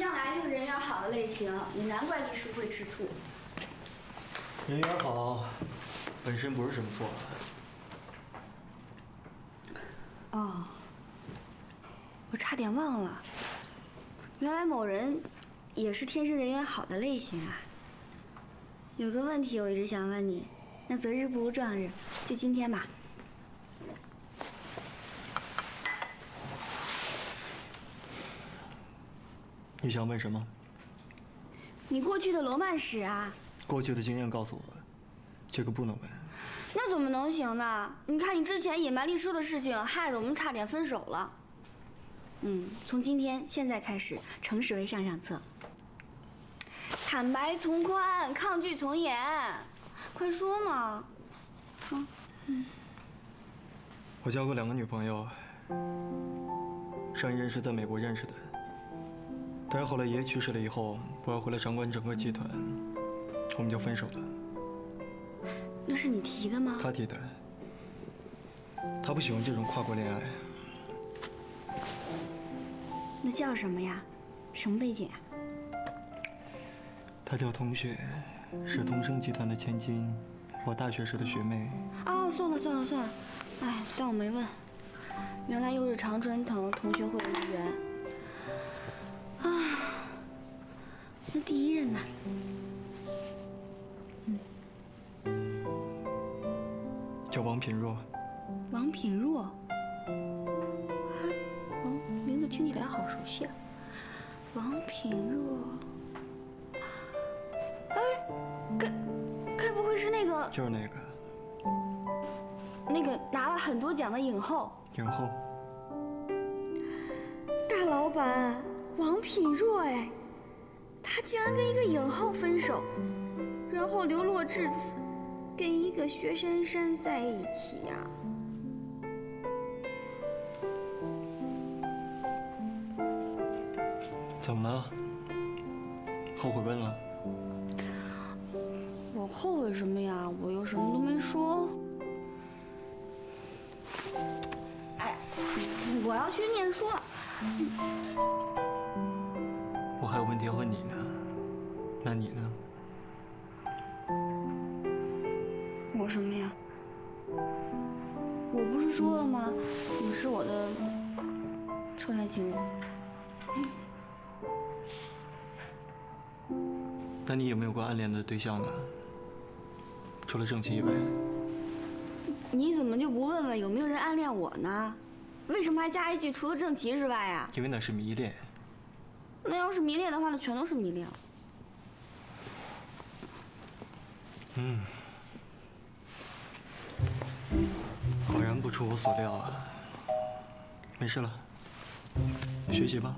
向来就人缘好的类型，也难怪丽叔会吃醋。人缘好，本身不是什么错。哦，我差点忘了，原来某人也是天生人缘好的类型啊。有个问题我一直想问你，那择日不如撞日，就今天吧。你想问什么？你过去的罗曼史啊。过去的经验告诉我，这个不能问。那怎么能行呢？你看你之前隐瞒丽叔的事情，害得我们差点分手了。从现在开始，诚实为上上策。坦白从宽，抗拒从严，快说嘛！我交过2个女朋友，上一任是在美国认识的，但是后来爷爷去世了以后，我要回来掌管整个集团，我们就分手了。那是你提的吗？他提的。他不喜欢这种跨国恋爱。那叫什么呀？什么背景啊？她叫同学，是同生集团的千金，我大学时的学妹。哦，算了，哎，当我没问。原来又是常春藤同学会的一员。啊，那第一任呢？叫王品若。王品若，名字听起来好熟悉啊！王品若，哎，该不会是那个？就是那个。那个拿了很多奖的影后。影后。大老板王品若，哎，他竟然跟一个影后分手，然后流落至此。跟一个薛珊珊在一起呀？怎么了？后悔问了？我后悔什么呀？我又什么都没说。哎，我要去念书了。我还有问题要问你呢。那你呢？我什么呀？我不是说了吗？你是我的初恋情人。那你有没有过暗恋的对象呢？除了郑琪以外。你怎么就不问问有没有人暗恋我呢？为什么还加一句除了郑琪之外呀？因为那是迷恋。那要是迷恋的话，那全都是迷恋了。果然不出我所料啊！没事了，学习吧。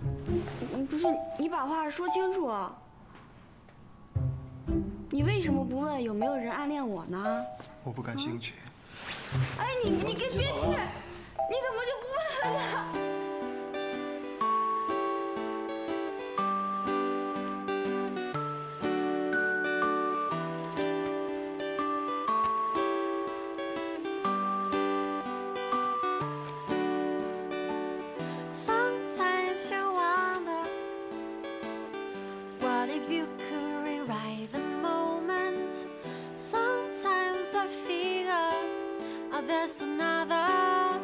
不是，你把话说清楚。你为什么不问有没有人暗恋我呢？我不感兴趣。哎，你别去！你怎么就不问问呢？There's another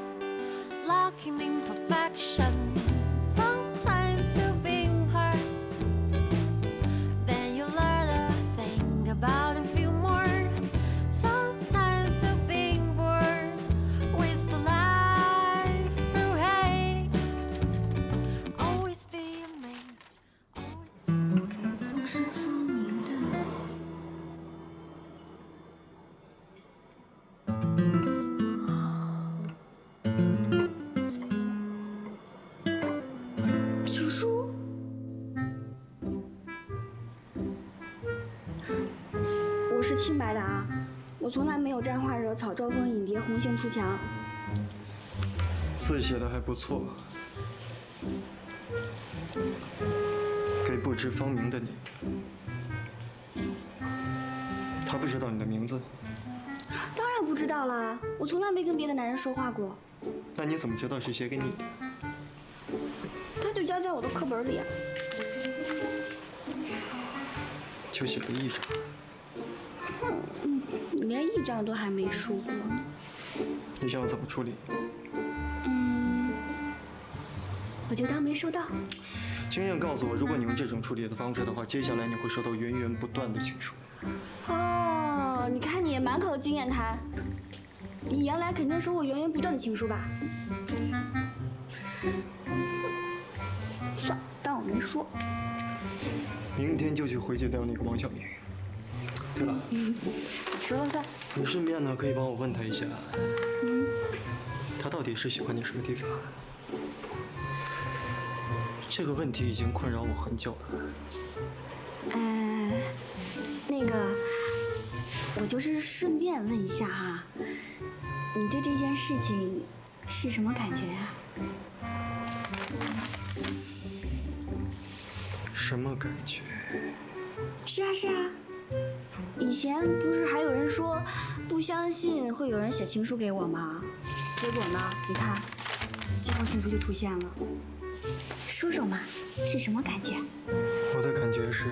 lacking imperfection. Sometimes you're being hurt, then you learn to think about and feel more. Sometimes you're being bored with the life through hate. Always be amazed. Always. 不知方明的。我是清白的啊，我从来没有沾花惹草、招蜂引蝶、红杏出墙。字写的还不错，给不知方明的你。他不知道你的名字？当然不知道啦，我从来没跟别的男人说话过。那你怎么知道是写给你的？他就夹在我的课本里啊。就写个1张。你连1张都还没输过呢。你想要怎么处理？我就当没收到。经验告诉我，如果你用这种处理的方式的话，接下来你会收到源源不断的情书。哦，你看你也满口经验谈，你原来肯定收过源源不断的情书吧？算了，当我没说。明天就去回绝掉那个王小明。对了，说了算。你顺便呢可以帮我问他一下，他到底是喜欢你什么地方？这个问题已经困扰我很久了。那个，我就是顺便问一下哈，你对这件事情是什么感觉呀？什么感觉？是啊是啊，以前不是还有人说不相信会有人写情书给我吗？结果呢，你看，这封情书就出现了。说说嘛，是什么感觉？我的感觉是，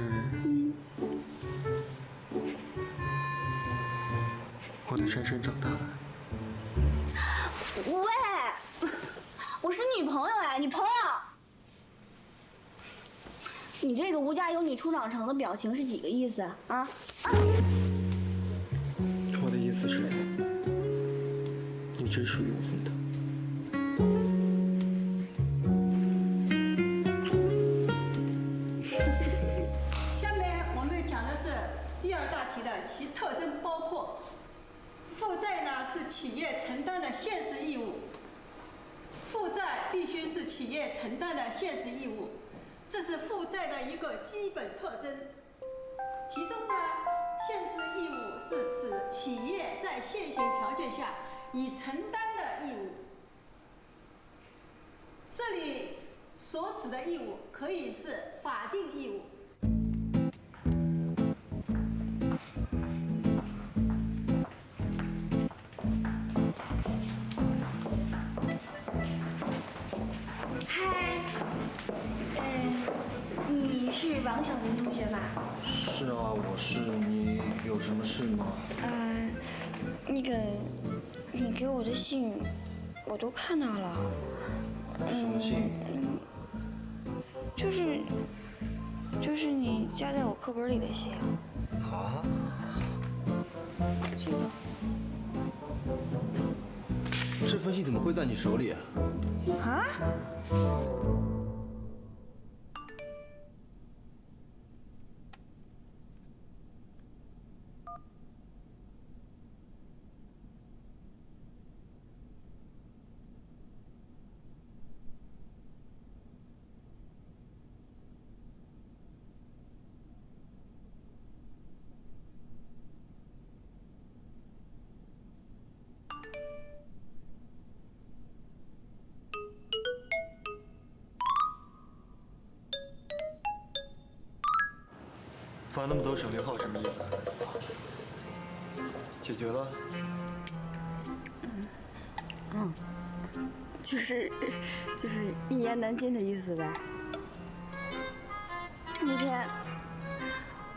我的珊珊长大了。喂，我是女朋友哎，女朋友。你这个吴家有女初长成的表情是几个意思啊？我的意思是，你只属于我分的。下面我们讲的是第2大题的其特征包括：负债呢是企业承担的现实义务，负债必须是企业承担的现实义务，这是负债的一个基本特征。其中呢，现实义务是指企业在现行条件下已承担的义务。这里所指的义务可以是法定义务。嗨，你是王小明同学吧？是啊，我是。你有什么事吗？那个，你给我的信，我都看到了。什么信？就是你夹在我课本里的信。啊？这个。这封信怎么会在你手里啊？啊？发那么多省略号什么意思？解决了？就是一言难尽的意思呗。那天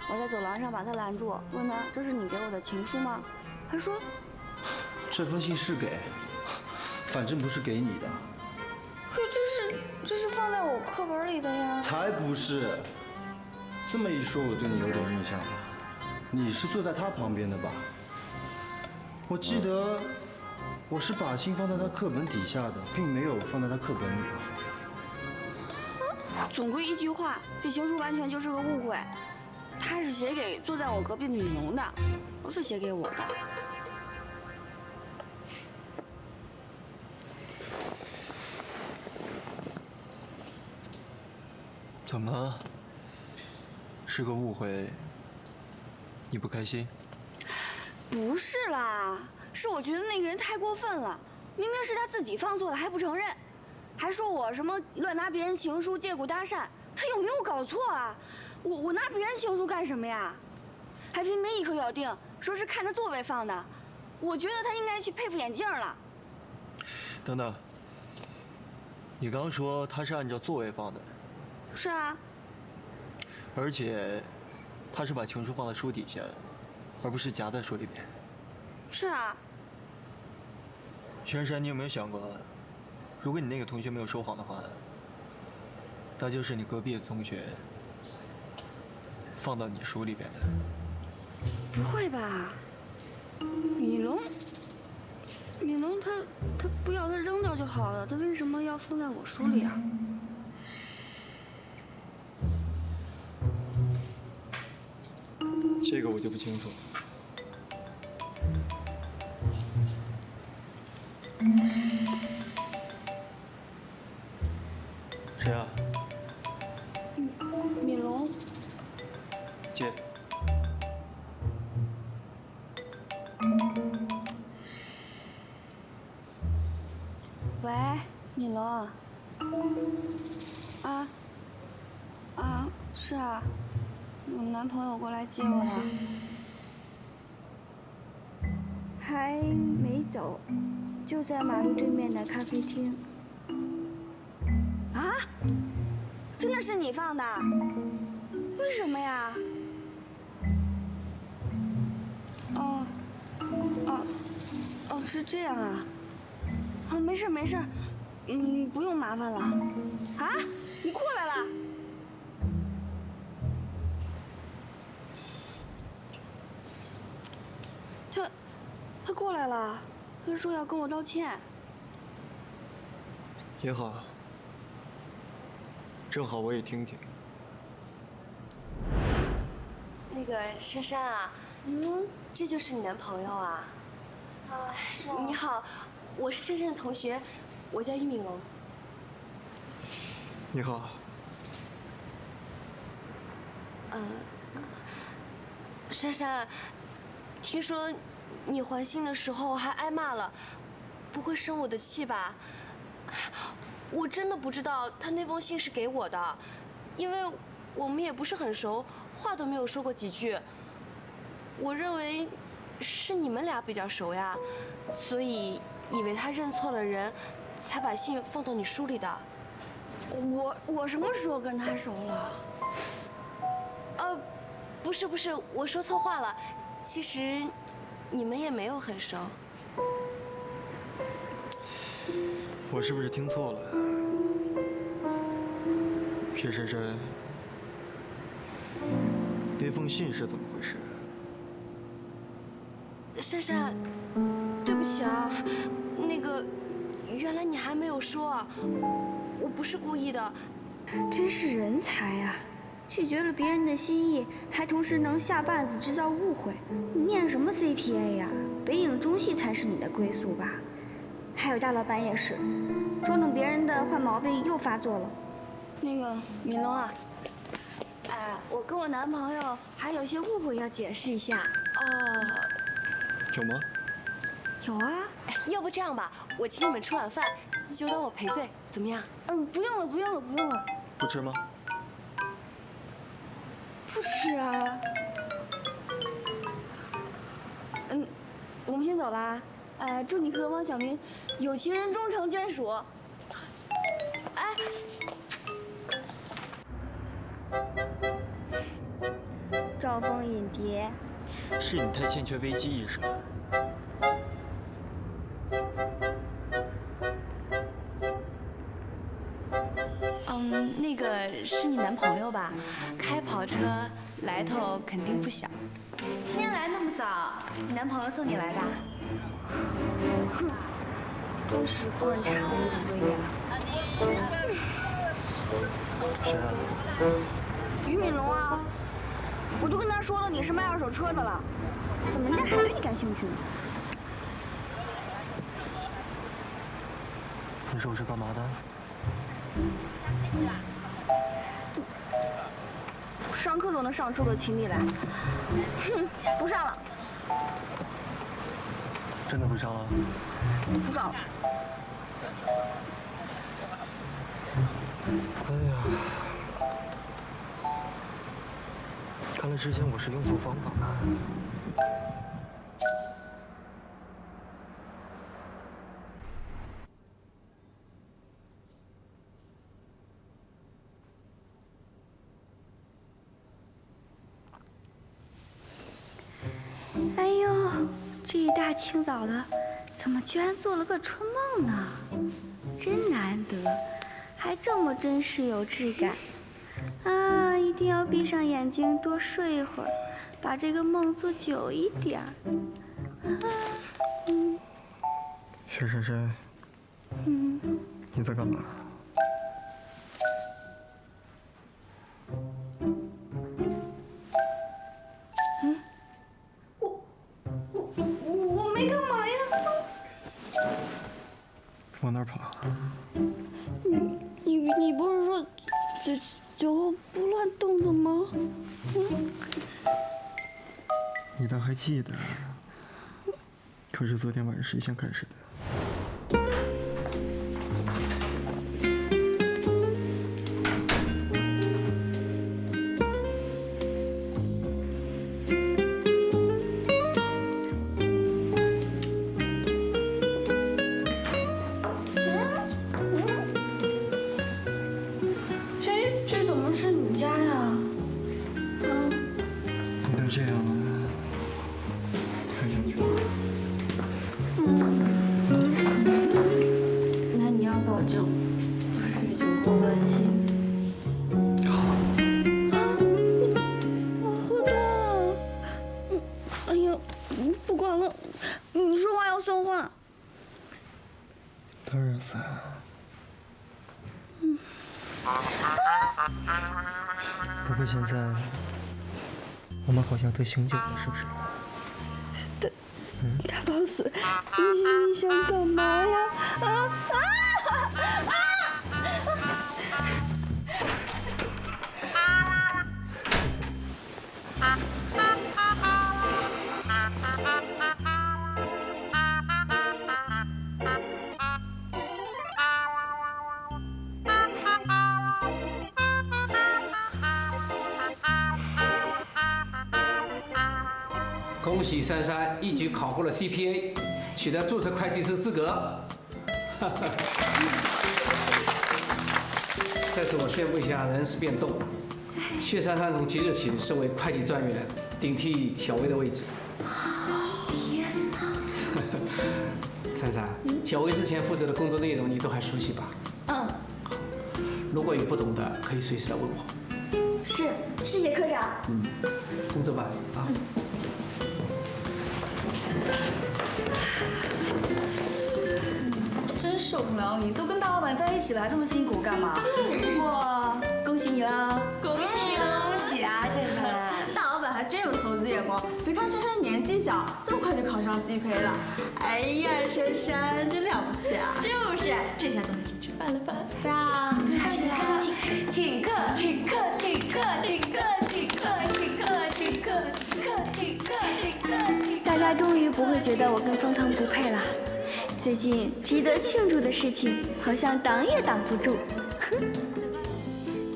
我在走廊上把他拦住，问他：“这是你给我的情书吗？”他说：“这封信是给，反正不是给你的。可这是放在我课本里的呀。”才不是！这么一说，我对你有点印象了。你是坐在他旁边的吧？我记得我是把信放在他课本底下的，并没有放在他课本里。总归一句话，这情书完全就是个误会。他是写给坐在我隔壁的女农的，不是写给我的。怎么了？是个误会，你不开心？不是啦，是我觉得那个人太过分了，明明是他自己放错了还不承认，还说我什么乱拿别人情书借故搭讪，他有没有搞错啊？我拿别人情书干什么呀？还偏偏一口咬定说是看着座位放的，我觉得他应该去配副眼镜了。等等，你刚说他是按照座位放的？是啊。而且，他是把情书放在书底下，而不是夹在书里面。是啊。轩山，你有没有想过，如果你那个同学没有说谎的话，那就是你隔壁的同学放到你书里边的？不会吧？米龙他不要，他扔掉就好了，他为什么要放在我书里啊？这个我就不清楚了。谁啊？米龙。接。喂，米龙。是啊，我男朋友过来接我了，还没走，就在马路对面的咖啡厅。啊？真的是你放的？为什么呀？哦，是这样啊。没事没事，不用麻烦了。啊，你过来了？他过来了，他说要跟我道歉。也好，正好我也听听。那个珊珊啊，这就是你男朋友啊？是啊。你好，我是珊珊的同学，我叫俞敏龙。你好。珊珊，听说你还信的时候还挨骂了，不会生我的气吧？我真的不知道他那封信是给我的，因为我们也不是很熟，话都没有说过几句。我认为是你们俩比较熟呀，所以以为他认错了人，才把信放到你书里的。我什么时候跟他熟了？不是，我说错话了。其实你们也没有很熟。我是不是听错了？薛珊珊，那封信是怎么回事？珊珊，对不起啊，那个，原来你还没有说啊，我不是故意的。真是人才啊！拒绝了别人的心意，还同时能下绊子制造误会。你念什么 CPA 呀？北影中戏才是你的归宿吧？还有大老板也是，捉弄别人的坏毛病又发作了。那个敏龙啊，我跟我男朋友还有些误会要解释一下。有吗？有啊。要不这样吧，我请你们吃晚饭，就当我赔罪，怎么样？不用了，不用了，不用了。不吃吗？不吃啊。我们先走啦。祝你和汪小明有情人终成眷属。招蜂引蝶。是你太欠缺危机意识了。那个是你男朋友吧？开跑车，来头肯定不小。今天来那么早，你男朋友送你来的？哼，真是观察无归呀。谁啊？俞敏龙啊，我都跟他说了你是卖二手车的了，怎么人家还对你感兴趣呢？你说我是干嘛的？上课都能上出个情理来。哼，不上了。真的不上了？不上了。哎呀，看来之前我是用错方法了。大清早的，怎么居然做了个春梦呢？真难得，还这么真实有质感。啊，一定要闭上眼睛多睡一会儿，把这个梦做久一点儿。薛珊珊，你在干嘛？我没干嘛呀。往哪儿跑？你不是说酒后不乱动的吗？你倒还记得？可是昨天晚上谁先开始的？这怎么是你家呀？你都这样了，看上去。那你要保证日久不乱心。好。我喝多了。哎呀，不管了，你说话要算话。当然算。不过现在我们好像得醒酒了，是不是？大 boss， 你想干嘛呀？恭喜珊珊一举考过了 CPA， 取得注册会计师资格。在此我宣布一下人事变动，薛珊珊从即日起升为会计专员，顶替小薇的位置。天哪！珊珊，小薇之前负责的工作内容你都还熟悉吧？如果有不懂的，可以随时来问我。是，谢谢科长。工作吧，啊。真受不了你，都跟大老板在一起了，还这么辛苦干嘛？不过恭喜你啦！恭喜啊，珊珊！大老板还真有投资眼光，别看珊珊年纪小，这么快就考上 CPA 了。哎呀，珊珊真了不起啊！就是，这下终于请吃饭了吧？对啊，去啊！请客！大家终于不会觉得我跟封腾不配了。最近值得庆祝的事情，好像挡也挡不住。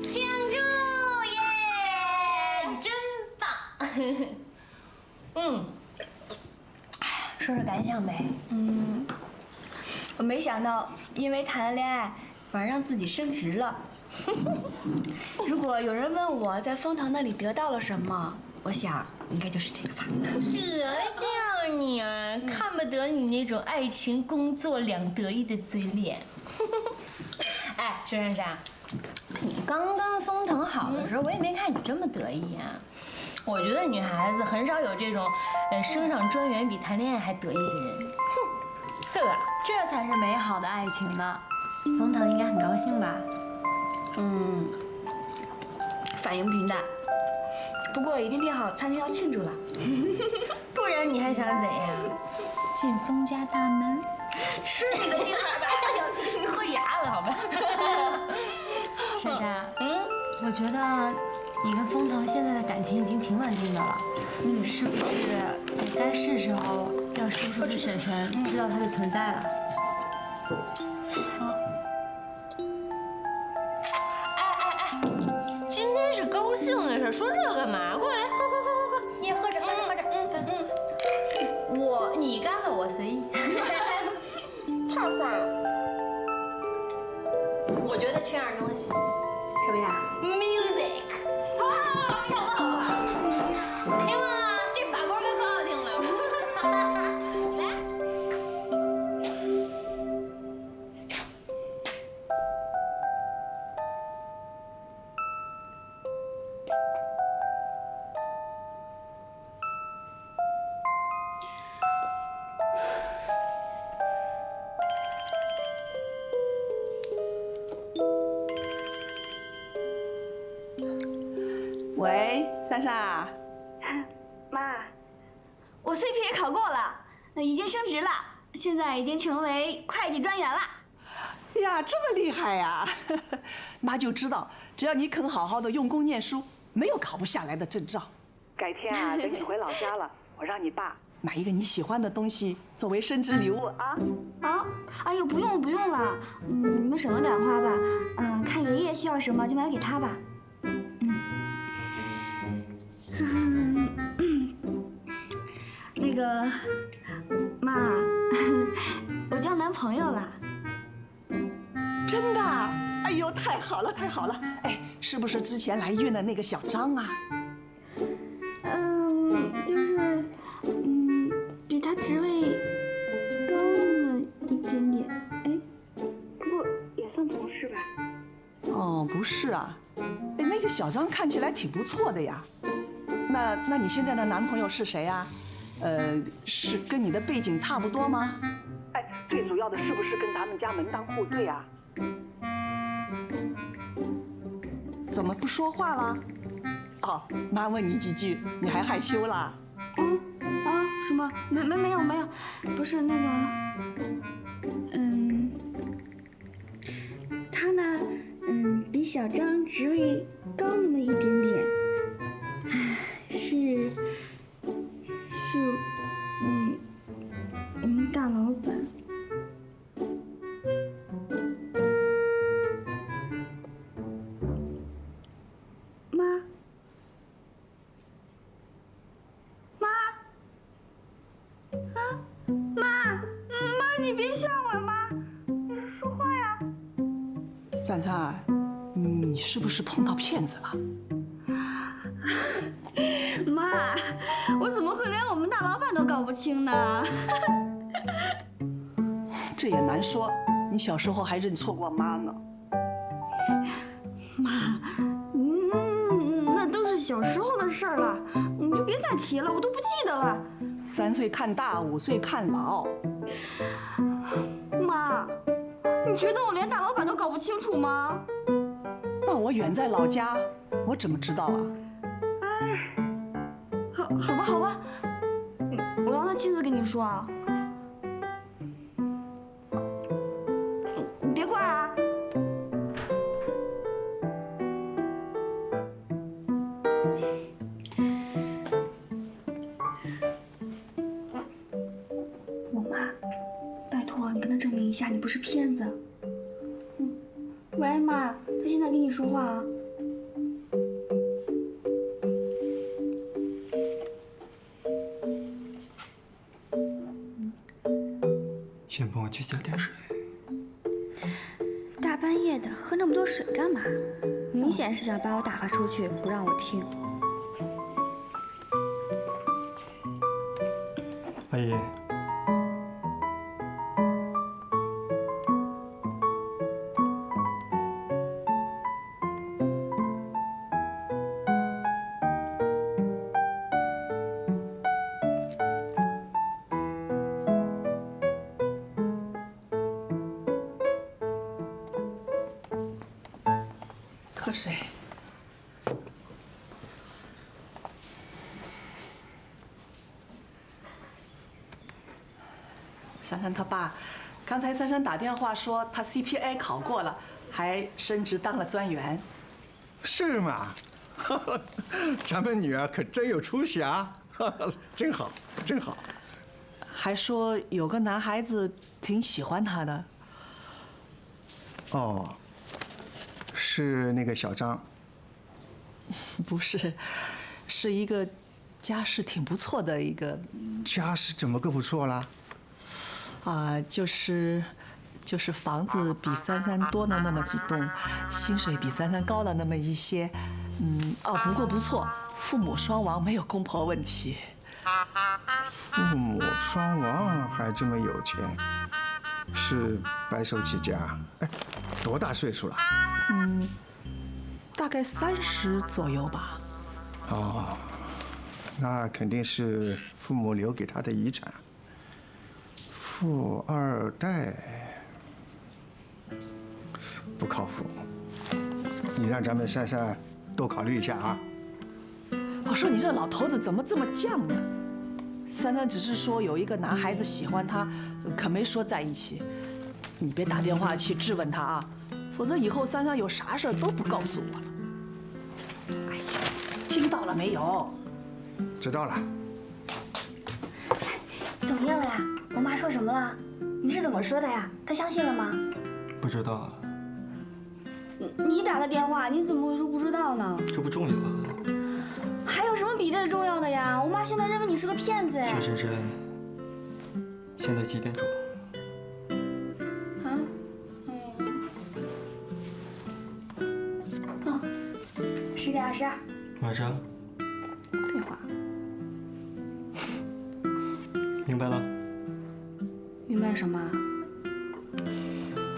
庆祝耶！真棒！说说感想呗。我没想到，因为谈了恋爱，反而让自己升职了。如果有人问我在封腾那里得到了什么，我想应该就是这个吧。得叫你啊，看不得你那种爱情工作两得意的嘴脸。哎，珊珊，你刚跟封腾好的时候，我也没看你这么得意呀。我觉得女孩子很少有这种，升上专员比谈恋爱还得意的人。哼，对吧？这才是美好的爱情呢。封腾应该很高兴吧？反应平淡。不过已经订好餐厅要庆祝了。不然你还想怎样？进封家大门？是这个地方吧？嗑牙了好吧？珊珊，我觉得你跟封腾现在的感情已经挺稳定的了。是不是也该是时候让叔叔和婶婶知道他的存在了？今天是高兴的事，说这干嘛？过来，喝，你也喝着，喝着。你干了，我随意。太坏了。我觉得缺点东西。什么呀 ？Music。跳舞好不好？听过吗？这法国歌可好听了。来。喂，珊珊啊。妈，我 CPA 考过了，已经升职了，现在已经成为会计专员了。呀，这么厉害呀！妈就知道，只要你肯好好的用功念书，没有考不下来的证照。改天啊，等你回老家了，我让你爸买一个你喜欢的东西作为升职礼物啊。啊，哎呦，不用了，你们省着点花吧。看爷爷需要什么就买给他吧。那个，妈，我交男朋友了。真的？哎呦，太好了，太好了！哎，是不是之前来运的那个小张啊？就是比他职位高那么一点点。哎，不过也算同事吧。哦，不是啊，哎，那个小张看起来挺不错的呀。那你现在的男朋友是谁啊？是跟你的背景差不多吗？哎，最主要的是不是跟咱们家门当户对啊？怎么不说话了？哦，妈问你几句，你还害羞啦？什么？没有，不是那个，他呢，比小张职位高那么一点点，是我们大老板。你别吓我，妈，你说话呀！珊珊，你是不是碰到骗子了？妈，我怎么会连我们大老板都搞不清呢？这也难说，你小时候还认错过妈呢。妈，那都是小时候的事儿了，你就别再提了，我都不记得了。3岁看大，5岁看老。妈，你觉得我连大老板都搞不清楚吗？那我远在老家，我怎么知道啊？好吧，我让他亲自跟你说啊。你别怪啊。我妈，拜托你跟他证明一下，你不是骗子。喂，妈，他现在跟你说话啊。先帮我去加点水。大半夜的喝那么多水干嘛？明显是想把我打发出去，不让我听。阿姨，喝水。珊珊她爸，刚才珊珊打电话说她 CPA 考过了，还升职当了专员。是吗？咱们女儿可真有出息啊！真好，真好。还说有个男孩子挺喜欢她的。哦，是那个小张？不是，是一个家世挺不错的一个。家世怎么个不错啦？就是房子比珊珊多了那么几栋，薪水比珊珊高了那么一些。不过不错，父母双亡，没有公婆问题。父母双亡还这么有钱，是白手起家。哎，多大岁数了？大概30左右吧。哦，那肯定是父母留给他的遗产。富二代不靠谱，你让咱们珊珊多考虑一下啊。我说你这老头子怎么这么犟呢？珊珊只是说有一个男孩子喜欢她，可没说在一起。你别打电话去质问他啊，否则以后珊珊有啥事儿都不告诉我了。哎呀，听到了没有？知道了。怎么样了呀？我妈说什么了？你是怎么说的呀？她相信了吗？不知道，你打的电话，你怎么会说不知道呢？这不重要。还有什么比这个重要的呀？我妈现在认为你是个骗子哎。薛珊珊，现在几点钟？10点22。晚上？废话。明白了。明白什么？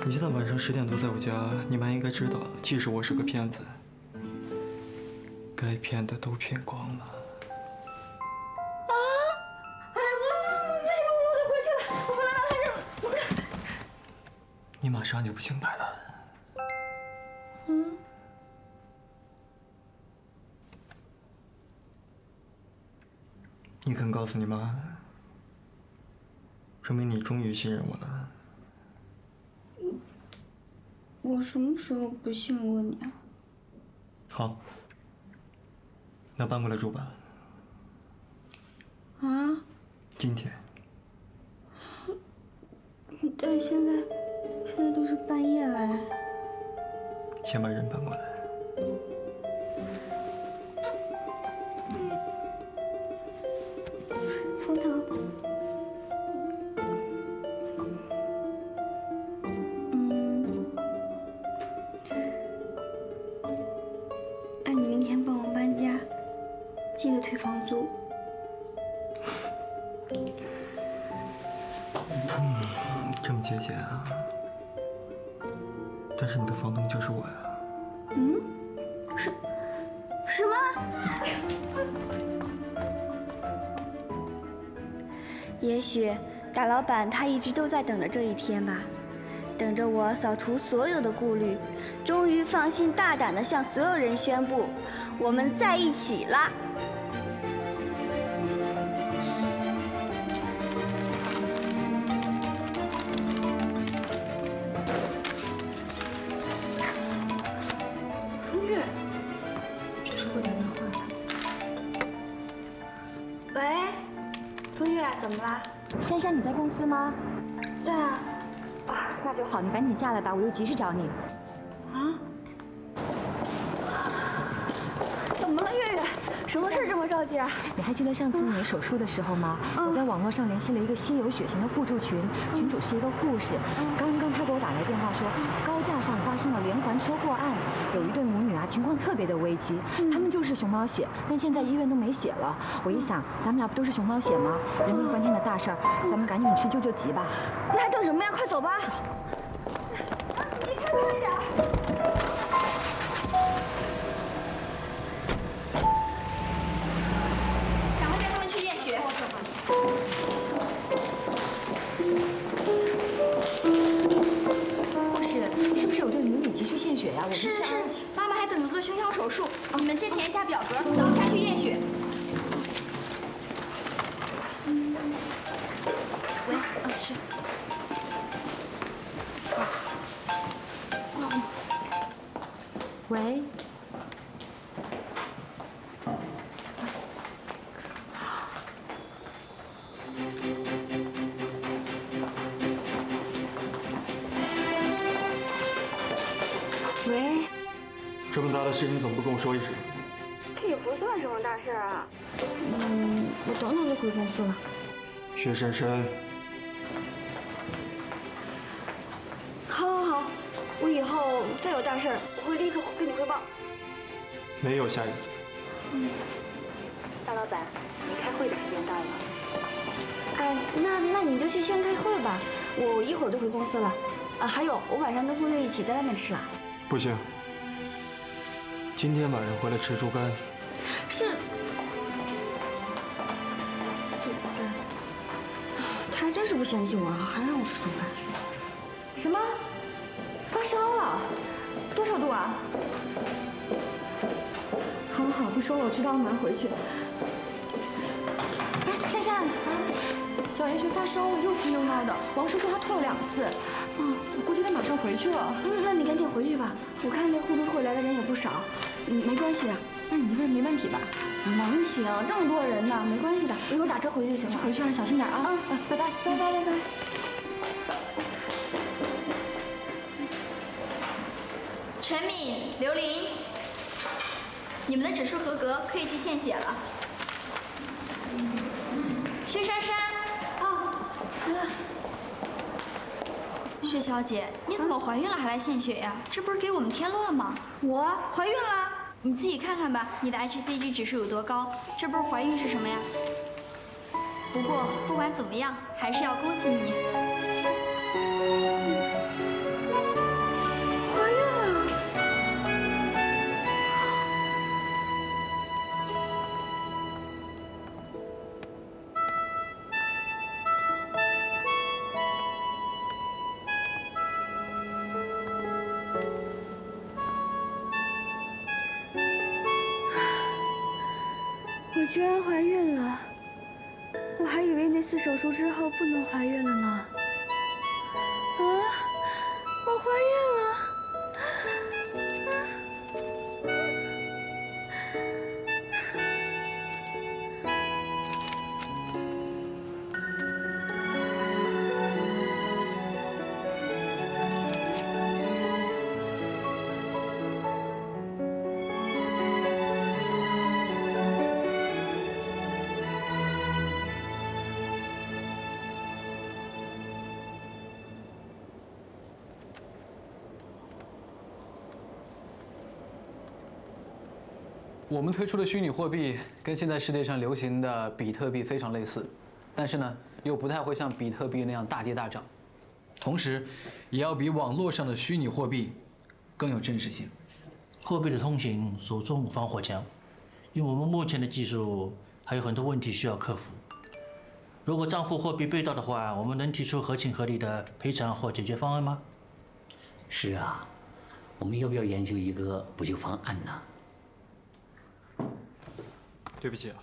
你现在晚上10点多在我家，你妈应该知道，即使我是个骗子，该骗的都骗光了。啊！哎，不行，我得回去了，我不能让他认。你马上就不清白了。你肯告诉你妈，说明你终于信任我了。我什么时候不信任过你啊？好，那搬过来住吧。啊？今天。但是现在都是半夜了哎。先把人搬过来。封腾。那你明天帮我搬家，记得退房租。这么节俭啊！但是你的房东就是我呀。什么？也许大老板他一直都在等着这一天吧，等着我扫除所有的顾虑，终于放心大胆地向所有人宣布，我们在一起啦！风月，这是我打电话的。喂，风月，怎么啦？珊珊，你在公司吗？在啊。那就好，你赶紧下来吧，我有急事找你。啊？怎么了，月月？什么事这么着急啊？你还记得上次你手术的时候吗？我在网络上联系了一个心有血型的互助群，群主是一个护士。刚刚他给我打来电话说，高架上发生了连环车祸案，有一对母女啊，情况特别的危急，他们就是熊猫血，但现在医院都没血了。我一想，咱们俩不都是熊猫血吗？人命关天的大事儿，咱们赶紧去救救急吧。那还等什么呀？快走吧！你开快点！赶快带他们去验血。护士，是不是有对母女急需献血呀？我们是，妈妈还等着做胸腔手术，你们先填一下表格，等一下去验血。喂，是。喂。喂。这么大的事你怎么不跟我说一声？这也不算什么大事啊。我等等就回公司了。薛珊珊。好，我以后再有大事儿，我会立刻跟你汇报。没有下一次。大老板，您开会的时间到了。那你就去先开会吧，我一会儿就回公司了。还有，我晚上跟风月一起在外面吃了。不行，今天晚上回来吃猪肝。是。猪肝，他还真是不嫌弃我，还让我吃猪肝。什么？发烧了？多少度啊？好，好，不说了，我知道，马上回去。哎，珊珊，小妍学发烧了，又哭又闹的，王叔说他吐了2次，我估计他马上回去了。那你赶紧回去吧，我看这护助会来的人也不少，没关系的。那你一个人没问题吧？能行，这么多人呢，没关系的，我一会儿打车回去就行了。回去啊，小心点啊！拜拜，拜拜，拜拜。陈敏、刘琳，你们的指数合格，可以去献血了。薛珊珊，来了。薛小姐，你怎么怀孕了还来献血呀？这不是给我们添乱吗？我怀孕了？你自己看看吧，你的 hCG 指数有多高？这不是怀孕是什么呀？不过不管怎么样，还是要恭喜你。我居然怀孕了，我还以为那次手术之后不能怀孕了呢。我怀孕了！我们推出的虚拟货币跟现在世界上流行的比特币非常类似，但是呢，又不太会像比特币那样大跌大涨，同时，也要比网络上的虚拟货币更有真实性。货币的通行守重防火墙，因为我们目前的技术还有很多问题需要克服。如果账户货币被盗的话，我们能提出合情合理的赔偿或解决方案吗？是啊，我们要不要研究一个补救方案呢？对不起啊。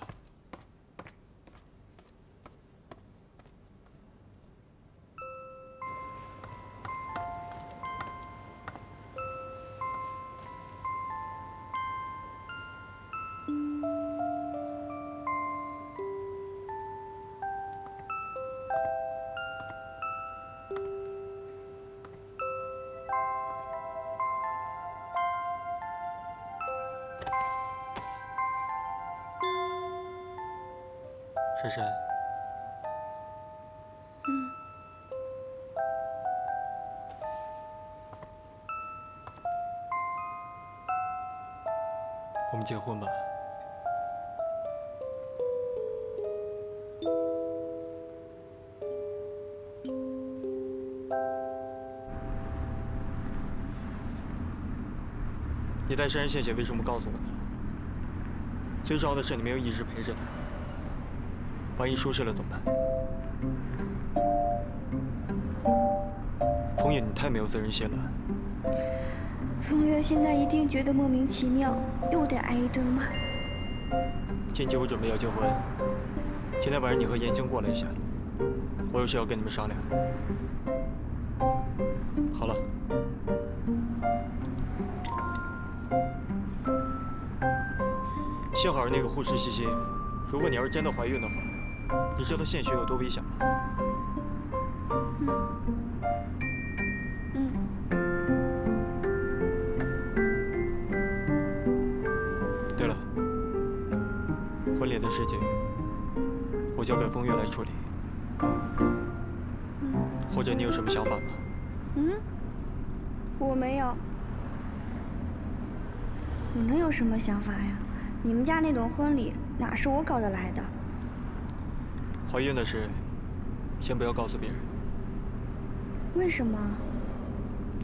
珊珊，我们结婚吧。你带珊珊献血为什么不告诉我呢？最重要的是你没有一直陪着她。万一出事了怎么办？风月，你太没有责任心了。风月现在一定觉得莫名其妙，又得挨一顿骂。近期我准备要结婚，今天晚上你和严青过来一下，我有事要跟你们商量。好了。幸好是那个护士细心，如果你要是真的怀孕的话。你知道献血有多危险吗？对了，婚礼的事情我交给风月来处理。或者你有什么想法吗？我没有。我能有什么想法呀？你们家那种婚礼哪是我搞得来的？怀孕的事，先不要告诉别人。为什么？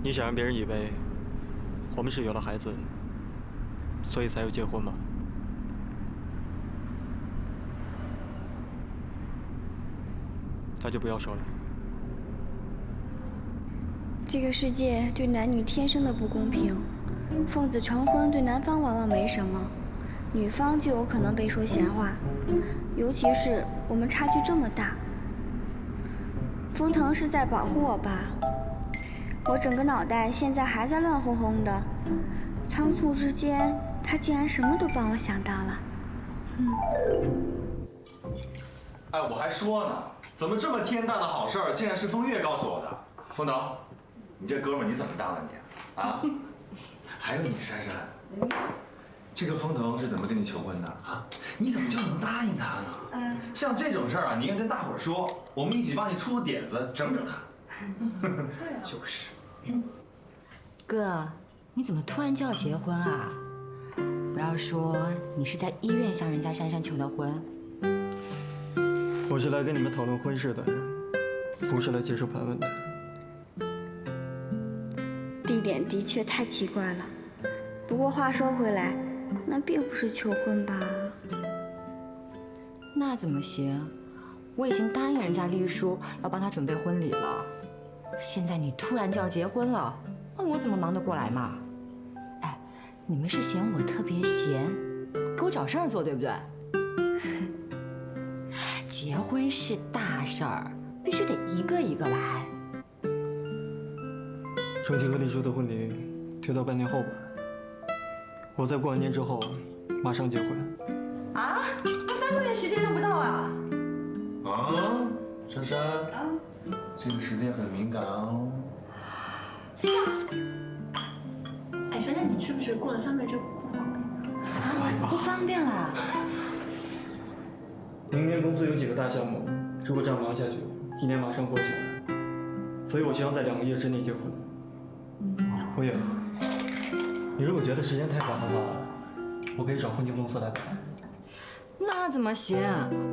你想让别人以为我们是有了孩子，所以才要结婚吗？那就不要说了。这个世界对男女天生的不公平，奉子成婚对男方往往没什么，女方就有可能被说闲话，尤其是我们差距这么大。风腾是在保护我吧？我整个脑袋现在还在乱哄哄的，仓促之间，他竟然什么都帮我想到了。哎，我还说呢，怎么这么天大的好事儿，竟然是风月告诉我的？风腾，你这哥们儿你怎么当的你？啊？还有你珊珊，这个风腾是怎么跟你求婚的啊？你怎么就能答应他呢？像这种事儿啊，你应该跟大伙儿说，我们一起帮你出个点子，整整他。就是。哥，你怎么突然就要结婚啊？不要说你是在医院向人家珊珊求的婚。我是来跟你们讨论婚事的，不是来接受盘问的。地点的确太奇怪了，不过话说回来，那并不是求婚吧？那怎么行？我已经答应人家丽叔要帮他准备婚礼了，现在你突然就要结婚了，那我怎么忙得过来嘛？哎，你们是嫌我特别闲，给我找事儿做，对不对？结婚是大事儿，必须得一个一个来。盛琪和丽叔的婚礼推到半年后吧，我在过完年之后马上结婚。啊，那3个月时间都不到啊！啊，珊珊，这个时间很敏感哦。哎，珊珊，你是不是过了3个月就不方便了？明年公司有几个大项目，如果这样忙下去，1年马上过去了，所以我希望在2个月之内结婚。辉远，你如果觉得时间太赶的话，我可以找婚庆公司来办。那怎么行？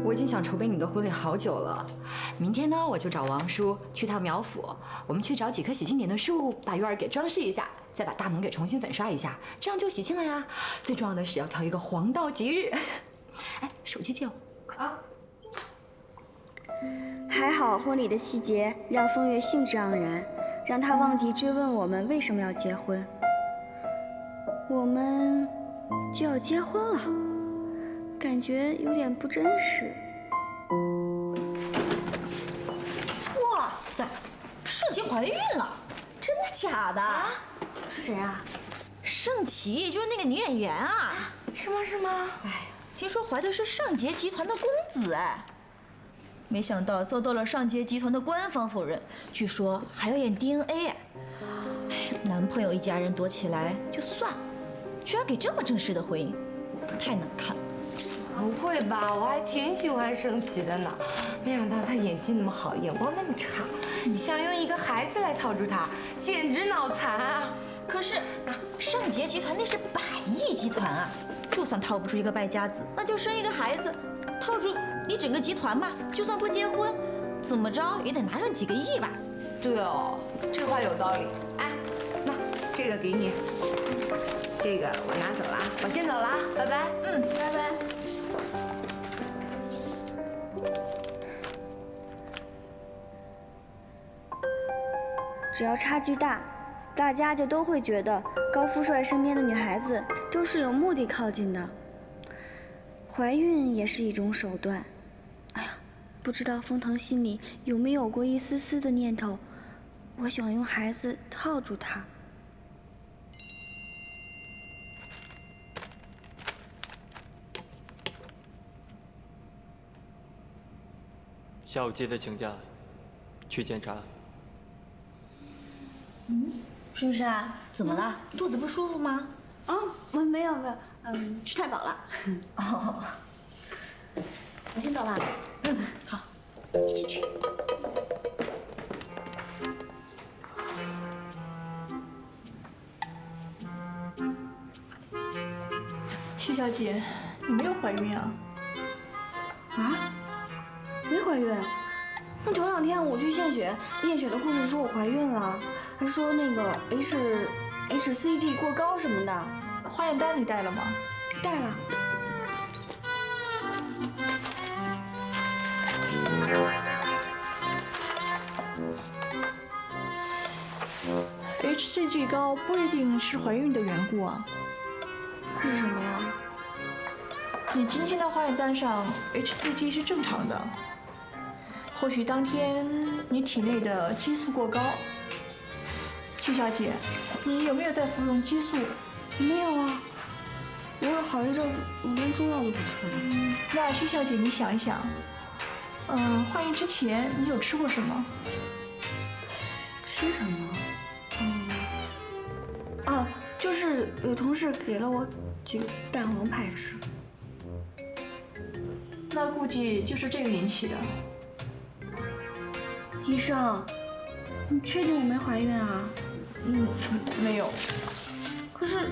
我已经想筹备你的婚礼好久了。明天呢，我就找王叔去趟苗府，我们去找几棵喜庆点的树，把院儿给装饰一下，再把大门给重新粉刷一下，这样就喜庆了呀。最重要的是要挑一个黄道吉日。哎，手机借我。啊。还好婚礼的细节让风月兴致盎然，让他忘记追问我们为什么要结婚。我们就要结婚了，感觉有点不真实。哇塞，盛琪怀孕了，真的假的？啊？是谁啊？盛琪，就是那个女演员啊。是吗？是吗？哎，听说怀的是尚杰集团的公子哎。没想到遭到了尚杰集团的官方否认，据说还要验 DNA。哎，男朋友一家人躲起来就算了，居然给这么正式的回应，太难看了。不会吧，我还挺喜欢盛琪的呢，没想到他演技那么好，眼光那么差，想用一个孩子来套住他，简直脑残啊！可是尚杰集团那是100亿集团啊，就算套不出一个败家子，那就生一个孩子，套住一整个集团嘛。就算不结婚，怎么着也得拿上几个亿吧？对哦，这话有道理。哎，那这个给你，这个我拿走了啊，我先走了啊，拜拜。嗯，拜拜。只要差距大，大家就都会觉得高富帅身边的女孩子都是有目的靠近的。怀孕也是一种手段。哎呀，不知道风腾心里有没有过一丝丝的念头，我想用孩子套住他。下午记得请假，去检查。珊珊，怎么了？肚子不舒服吗？啊，没有，吃太饱了。哦，我先走了。嗯，好，一起去。徐小姐，你没有怀孕啊？啊？没怀孕？那头2天我去献血，验血的护士说我怀孕了，还说那个 HCG 过高什么的。化验单你带了吗？带了。HCG 高不一定是怀孕的缘故啊。是什么呀？你今天的化验单上 HCG 是正常的，或许当天你体内的激素过高。曲小姐，你有没有在服用激素？没有啊，我有好一阵我连中药都不吃了。那曲小姐，你想一想，化验之前你有吃过什么？吃什么？就是有同事给了我几个蛋黄派吃。那估计就是这个引起的。医生，你确定我没怀孕啊？没有。可是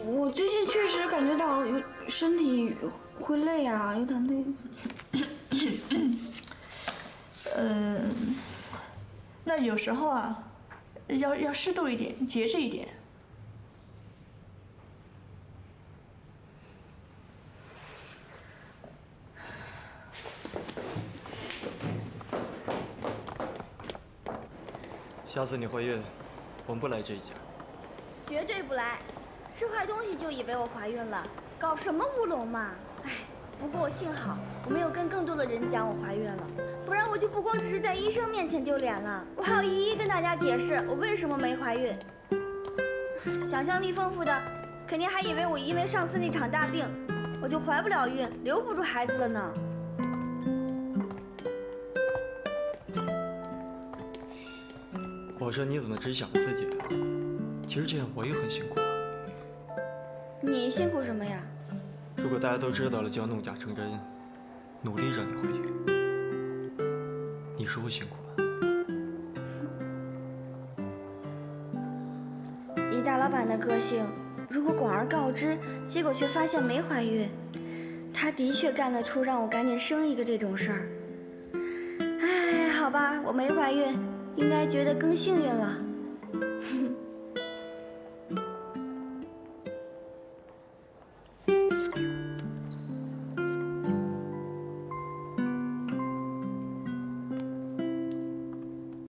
我最近确实感觉到身体会累啊，有点累。那有时候啊，要适度一点，节制一点。下次你怀孕，我们不来这一家。绝对不来，吃坏东西就以为我怀孕了，搞什么乌龙嘛！哎，不过幸好我没有跟更多的人讲我怀孕了，不然我就不光只是在医生面前丢脸了，我还要一一跟大家解释我为什么没怀孕。想象力丰富的，肯定还以为我因为上次那场大病，我就怀不了孕，留不住孩子了呢。我说你怎么只想自己啊？其实这样我也很辛苦啊。你辛苦什么呀？如果大家都知道了，就要弄假成真，努力让你怀孕。你说我辛苦吗？以大老板的个性，如果广而告之，结果却发现没怀孕，他的确干得出让我赶紧生一个这种事儿。哎，好吧，我没怀孕，应该觉得更幸运了。